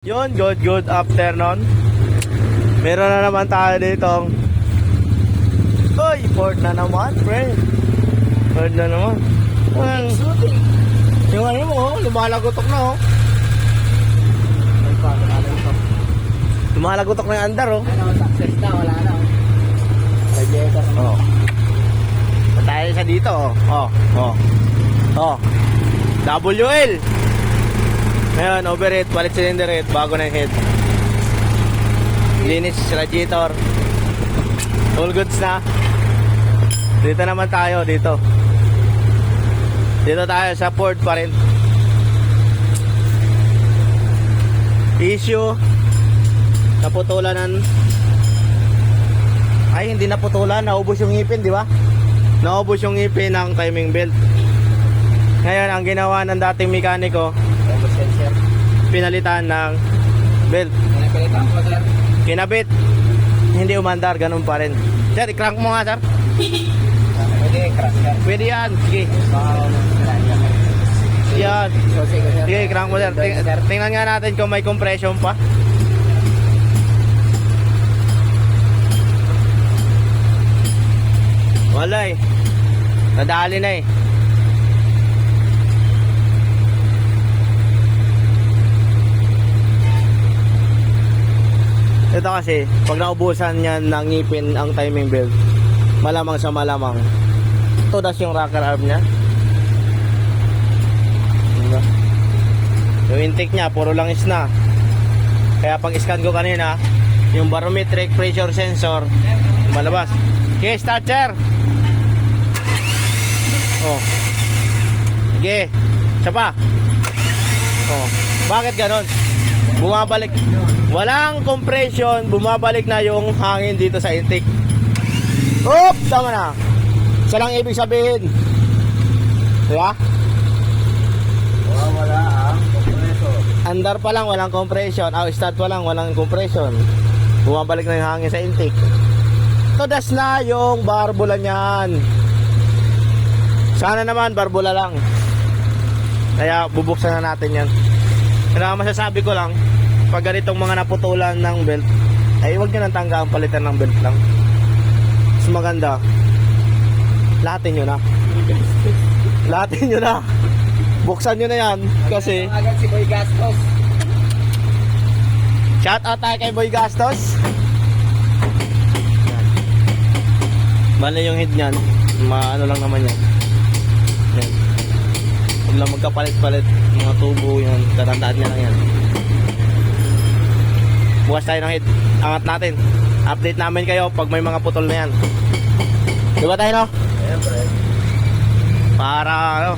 Yun, good afternoon. Meron na naman tayo ditong Ford na naman, friend. Ford na naman. Yung ano mo, lumalagotok na oh. Lumalagotok na yung andar oh. Success na, wala na. Oh. Tayo sa dito oh. WL. Ngayon, overhead, palit cylinder head, bago na yung head. Linis radiator. All goods na. Dito naman tayo, dito. Dito tayo sa Ford pa rin. Issue. Naputulan ng... Ay, hindi naputulan. Naubos yung ngipin, di ba? Naubos yung ngipin ng timing belt. Ngayon, ang ginawa ng dating mekaniko, pinalitan ng belt. Kinabit. Hindi umandar, ganun pa rin. Sir, i-crank mo nga, sir. Pwede, crash yan. Pwede yan. Sige. Yan. Sige, i-crank mo, sir. Tingnan nga natin kung may compression pa. Wala eh. Nadali na eh. Ito kasi, pag naubusan yan ng ngipin ang timing belt, malamang sa malamang, tudas yung rocker arm niya. Diba? Yung intake niya, puro lang is na. Kaya pag scan ko kanina, yung barometric pressure sensor, malabas. Okay, start sir. Oh. Sige. Isa pa. Oh. Bakit ganon? Bumabalik. Walang compression, bumabalik na yung hangin dito sa intake. Oops, tama na. Isa lang ibig sabihin. Diba? Wala ang compression. Andar pa lang, walang compression. Start pa lang, walang compression. Bumabalik na yung hangin sa intake. Tudas na yung barbula niyan. Sana naman, barbula lang. Kaya bubuksan na natin yan. Kaya masasabi ko lang, pag ganitong mga naputulan ng belt, ay huwag nyo nang tanggaan, palitan ng belt lang. Mas maganda, lahatin nyo na. Lahatin nyo na. Buksan nyo na yan. Kasi Agad si Boy Gastos. shout out tayo kay Boy Gastos. Bale yung head nyan, maano lang naman yan. Yan. Huwag lang magkapalit-palit mga tubo yun, tatandaan nyo lang yan. Bukas tayo ng head, angat natin. Update namin kayo pag may mga putol na yan. Diba tayo no? Siyempre. Para ano,